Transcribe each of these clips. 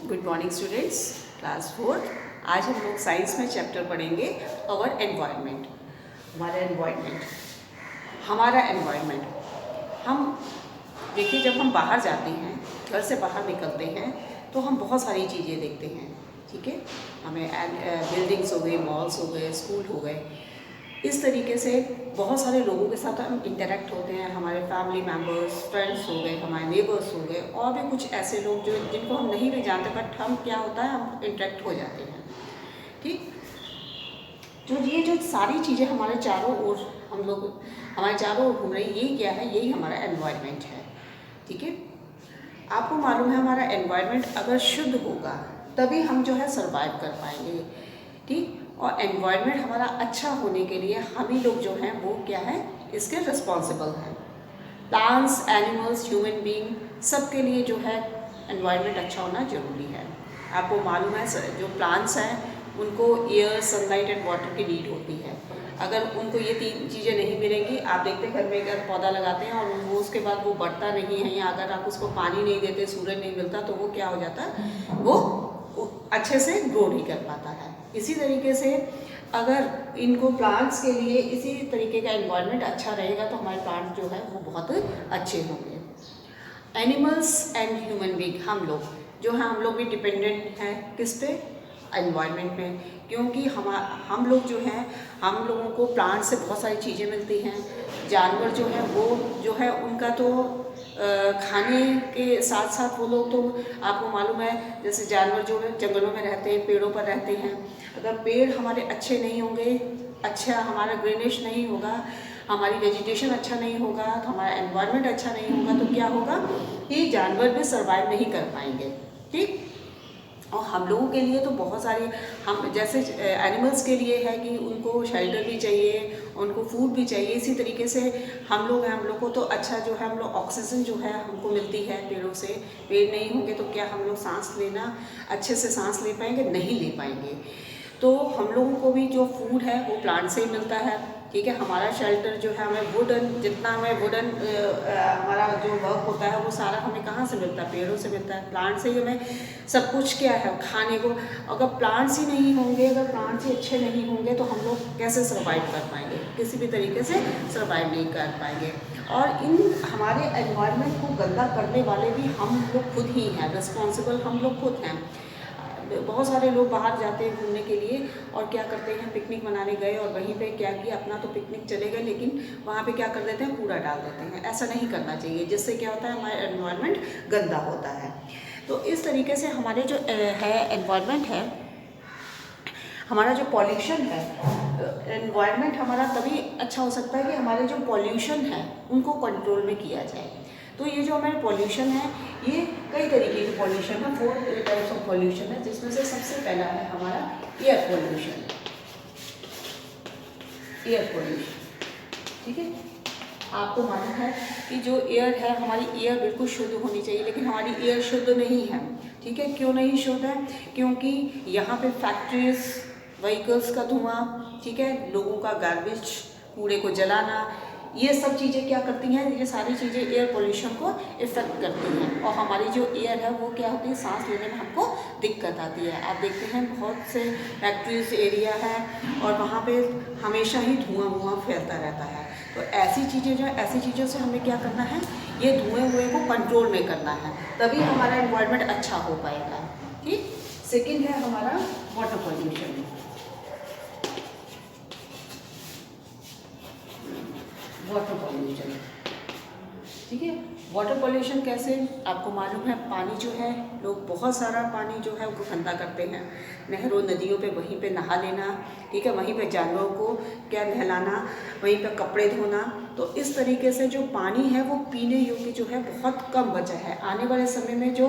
Good morning students, class 4। आज हम लोग साइंस में चैप्टर पढ़ेंगे अवर एनवायरनमेंट। हमारा एनवायरनमेंट हम देखिए, जब हम बाहर जाते हैं, घर से बाहर निकलते हैं तो हम बहुत सारी चीज़ें देखते हैं। ठीक है, हमें बिल्डिंग्स हो गए, मॉल्स हो गए, स्कूल हो गए, इस तरीके से बहुत सारे लोगों के साथ हम इंटरेक्ट होते हैं। हमारे फैमिली मेम्बर्स, फ्रेंड्स हो गए, हमारे नेबर्स हो गए, और भी कुछ ऐसे लोग जो जिनको हम नहीं भी जानते, बट हम क्या होता है, हम इंटरेक्ट हो जाते हैं। ठीक, तो ये जो सारी चीज़ें हमारे चारों ओर हमारे चारों ओर घूम रही, ये क्या है? यही हमारा एनवायरनमेंट है। ठीक है, आपको मालूम है, हमारा एनवायरनमेंट अगर शुद्ध होगा तभी हम जो है सर्वाइव कर पाएंगे। ठीक, और एनवायरनमेंट हमारा अच्छा होने के लिए हम ही लोग जो हैं वो क्या है, इसके रिस्पॉन्सिबल हैं। प्लांट्स, एनिमल्स, ह्यूमन बीइंग, सबके लिए जो है एनवायरनमेंट अच्छा होना जरूरी है। आपको मालूम है, जो प्लांट्स हैं उनको एयर, सनलाइट एंड वाटर की नीड होती है। अगर उनको ये तीन चीज़ें नहीं मिलेंगी, आप देखते हैं घर में अगर पौधा लगाते हैं और वो उसके बाद वो बढ़ता नहीं है, या अगर आप उसको पानी नहीं देते, सूरज नहीं मिलता, तो वो क्या हो जाता है, वो अच्छे से ग्रो नहीं कर पाता है। इसी तरीके से अगर इनको प्लांट्स के लिए इसी तरीके का एनवायरनमेंट अच्छा रहेगा तो हमारे प्लांट जो है वो बहुत अच्छे होंगे। एनिमल्स एंड ह्यूमन बीइंग, हम लोग जो हैं, हम लोग भी डिपेंडेंट हैं किस पे? एनवायरनमेंट में। क्योंकि हम लोग जो हैं, हम लोगों को प्लांट से बहुत सारी चीज़ें मिलती हैं। जानवर जो है वो जो है उनका तो खाने के साथ साथ वो लोग तो, आपको मालूम है, जैसे जानवर जो है जंगलों में रहते हैं, पेड़ों पर रहते हैं। अगर पेड़ हमारे अच्छे नहीं होंगे, अच्छा हमारा ग्रीनिश नहीं होगा, हमारी वेजिटेशन अच्छा नहीं होगा, तो हमारा एनवायरनमेंट अच्छा नहीं होगा, तो क्या होगा कि जानवर भी सर्वाइव नहीं कर पाएंगे। ठीक, और हम लोगों के लिए तो बहुत सारे, हम जैसे एनिमल्स के लिए है कि उनको शेल्टर भी चाहिए, उनको फूड भी चाहिए। इसी तरीके से हम लोग हैं, हम लोग को तो अच्छा जो है, हम लोग ऑक्सीजन जो है हमको मिलती है पेड़ों से। पेड़ नहीं होंगे तो क्या हम लोग सांस लेना, अच्छे से सांस ले पाएंगे? नहीं ले पाएंगे। तो हम लोगों को भी जो फूड है वो प्लांट से ही मिलता है। ठीक है, हमारा शेल्टर जो है, हमें वुडन, जितना हमें वुडन हमारा जो वर्क होता है वो सारा हमें कहाँ से मिलता है? पेड़ों से मिलता है। प्लांट से ही हमें सब कुछ क्या है, खाने को। अगर प्लांट्स ही नहीं होंगे, अगर प्लांट्स ही अच्छे नहीं होंगे, तो हम लोग कैसे सर्वाइव कर पाएंगे? किसी भी तरीके से सर्वाइव नहीं कर पाएंगे। और इन हमारे एनवायरनमेंट को गंदा करने वाले भी हम लोग खुद ही हैं, रिस्पॉन्सिबल हम लोग खुद हैं। बहुत सारे लोग बाहर जाते हैं घूमने के लिए, और क्या करते हैं, पिकनिक मनाने गए और वहीं पे क्या किया, अपना तो पिकनिक चले गए, लेकिन वहाँ पे क्या कर देते हैं, कूड़ा डाल देते हैं। ऐसा नहीं करना चाहिए, जिससे क्या होता है, हमारा एनवायरनमेंट गंदा होता है। तो इस तरीके से हमारे जो है एनवायरनमेंट है, हमारा जो पॉल्यूशन है, एनवायरनमेंट हमारा तभी अच्छा हो सकता है कि हमारे जो पॉल्यूशन है उनको कंट्रोल में किया जाए। तो ये जो हमारे पॉल्यूशन है, ये कई तरीके के पॉल्यूशन है, 4 टाइप्स ऑफ पॉल्यूशन है, जिसमें से सबसे पहला है हमारा एयर पॉल्यूशन। एयर पॉल्यूशन, ठीक है, आपको मालूम है कि जो एयर है, हमारी एयर बिल्कुल शुद्ध होनी चाहिए, लेकिन हमारी एयर शुद्ध नहीं है। ठीक है, क्यों नहीं शुद्ध है? क्योंकि यहाँ पे फैक्ट्रीज, व्हीकल्स का धुआं, ठीक है, लोगों का गार्बेज, कूड़े को जलाना, ये सब चीज़ें क्या करती हैं, ये सारी चीज़ें एयर पोल्यूशन को इफ़ेक्ट करती हैं, और हमारी जो एयर है वो क्या होती है, सांस लेने में हमको दिक्कत आती है। आप देखते हैं बहुत से फैक्ट्रीज एरिया है और वहाँ पे हमेशा ही धुआं फैलता रहता है। तो ऐसी चीज़ें जो है, ऐसी चीज़ों से हमें क्या करना है, ये धुएँ को कंट्रोल में करना है, तभी हमारा एनवायरनमेंट अच्छा हो पाएगा। ठीक, सेकेंड है हमारा वाटर पॉल्यूशन। वाटर पॉल्यूशन, ठीक है, वाटर पॉल्यूशन कैसे? आपको मालूम है, पानी जो है, लोग बहुत सारा पानी जो है वो गंदा करते हैं, नहरों, नदियों पे, वहीं पे नहा लेना, ठीक है, वहीं पे जानवरों को क्या नहलाना, वहीं पे कपड़े धोना। तो इस तरीके से जो पानी है वो पीने योग्य जो है बहुत कम बचा है। आने वाले समय में जो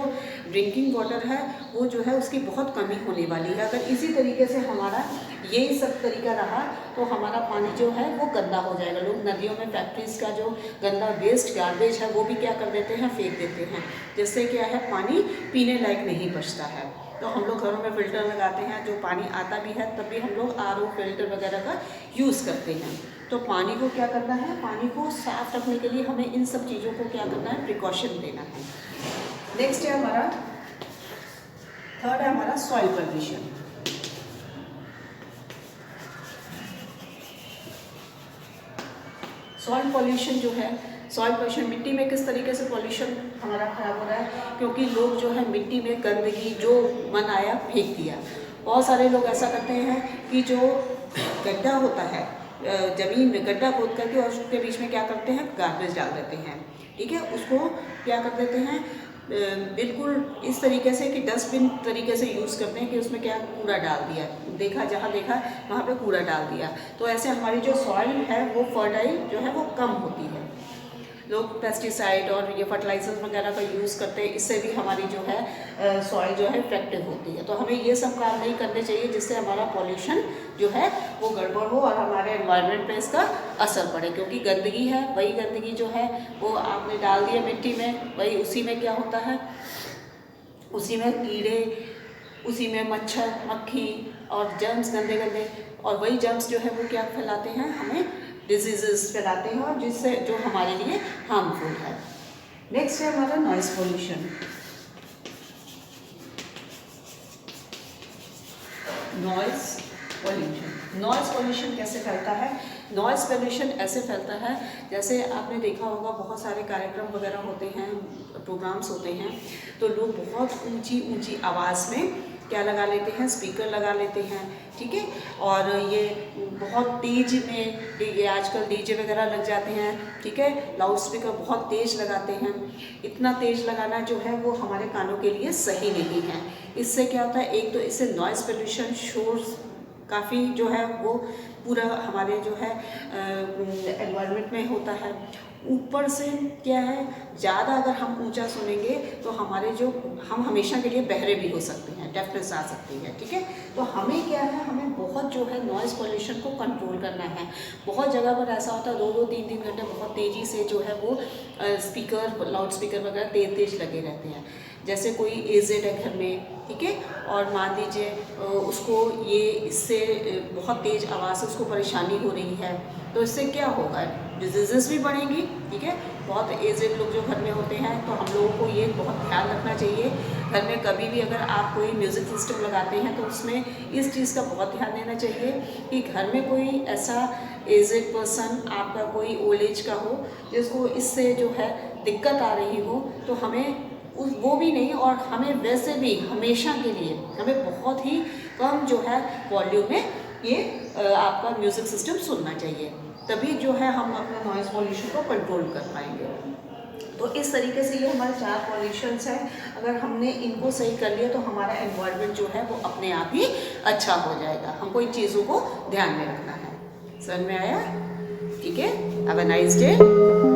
ड्रिंकिंग वाटर है वो जो है उसकी बहुत कमी होने वाली है। अगर इसी तरीके से हमारा यही सब तरीका रहा तो हमारा पानी जो है वो गंदा हो जाएगा। लोग नदियों में फैक्ट्रीज का जो गंदा वेस्ट, गार्बेज है, वो भी क्या कर देते हैं, फेंक देते हैं, जिससे क्या है, पानी पीने लायक नहीं बचता है। तो हम लोग घरों में फ़िल्टर लगाते हैं, जो पानी आता भी है तब भी हम लोग RO फिल्टर वगैरह का यूज़ करते हैं। तो पानी को क्या करना है, पानी को साफ रखने के लिए हमें इन सब चीज़ों को क्या करना है, प्रिकॉशन देना है। नेक्स्ट है हमारा थर्ड है हमारा सॉइल पोल्यूशन। सॉइल पोल्यूशन जो है, सॉइल पोल्यूशन मिट्टी में किस तरीके से पोल्यूशन हमारा खराब हो रहा है, क्योंकि लोग जो है मिट्टी में गंदगी जो मन आया फेंक दिया। बहुत सारे लोग ऐसा करते हैं कि जो गड्ढा होता है ज़मीन में गड्ढा खोद करके और उसके बीच में क्या करते हैं, गार्बेज डाल देते हैं। ठीक है, उसको क्या कर देते हैं बिल्कुल इस तरीके से कि डस्टबिन तरीके से यूज़ करते हैं कि उसमें क्या कूड़ा डाल दिया, देखा जहाँ देखा वहाँ पे कूड़ा डाल दिया। तो ऐसे हमारी जो सॉइल है वो फर्टाइल जो है वो कम होती है। लोग पेस्टिसाइड और ये फर्टिलाइजर्स वगैरह का यूज़ करते हैं, इससे भी हमारी जो है सॉइल जो है इफेक्टिव होती है। तो हमें ये सब काम नहीं करने चाहिए जिससे हमारा पॉल्यूशन जो है वो गड़बड़ हो और हमारे एनवायरनमेंट पे इसका असर पड़े। क्योंकि गंदगी है, वही गंदगी जो है वो आपने डाल दिया मिट्टी में, वही उसी में क्या होता है, उसी में कीड़े, उसी में मच्छर मक्खी और जर्म्स गंदे गंदे, और वही जर्म्स जो है वो क्या फैलाते हैं, हमें डिजीजेस फैलाते हैं और जिससे जो हमारे लिए हार्मफुल है। नेक्स्ट है हमारा noise pollution. Noise pollution, noise pollution कैसे फैलता है? नॉइस पोल्यूशन ऐसे फैलता है जैसे आपने देखा होगा बहुत सारे कार्यक्रम वगैरह होते हैं, प्रोग्राम्स होते हैं, तो लोग बहुत ऊंची ऊंची आवाज़ में क्या लगा लेते हैं, स्पीकर लगा लेते हैं। ठीक है, और ये बहुत तेज में ये आजकल डीजे वगैरह लग जाते हैं। ठीक है, लाउड स्पीकर बहुत तेज़ लगाते हैं। इतना तेज़ लगाना जो है वो हमारे कानों के लिए सही नहीं है। इससे क्या होता है, एक तो इससे नॉइस पोल्यूशन, शोर काफ़ी जो है वो पूरा हमारे जो है एनवायरनमेंट में होता है। ऊपर से क्या है, ज़्यादा अगर हम ऊंचा सुनेंगे तो हमारे जो हम हमेशा के लिए बहरे भी हो सकते हैं, डेफनेस आ सकती है। ठीक है, तो हमें क्या है, हमें बहुत जो है नॉइस पोल्यूशन को कंट्रोल करना है। बहुत जगह पर ऐसा होता है 2-2, 3-3 घंटे बहुत तेज़ी से जो है वो स्पीकर, लाउड स्पीकर वगैरह तेज तेज लगे रहते हैं। जैसे कोई एजेड है घर में, ठीक है, और मान लीजिए उसको ये इससे बहुत तेज़ आवाज़ से उसको परेशानी हो रही है, तो इससे क्या होगा, डिजीज़ेस भी बढ़ेंगी। ठीक है, बहुत एजेड लोग जो घर में होते हैं, तो हम लोगों को ये बहुत ध्यान रखना चाहिए। घर में कभी भी अगर आप कोई म्यूज़िक सिस्टम लगाते हैं तो उसमें इस चीज़ का बहुत ध्यान देना चाहिए कि घर में कोई ऐसा एजेड पर्सन, आपका कोई ओल्ड एज का हो जिसको इससे जो है दिक्कत आ रही हो, तो हमें वो भी नहीं, और हमें वैसे भी हमेशा के लिए हमें बहुत ही कम जो है वॉल्यूम में ये आपका म्यूज़िक सिस्टम सुनना चाहिए। तभी जो है हम अपना नॉइज़ पॉल्यूशन को कंट्रोल कर पाएंगे। तो इस तरीके से ये हमारे 4 पॉल्यूशंस हैं। अगर हमने इनको सही कर लिया तो हमारा एनवायरनमेंट जो है वो अपने आप ही अच्छा हो जाएगा। हमको इन चीज़ों को ध्यान में रखना है। समझ में आया? ठीक है, हैव अ नाइस डे।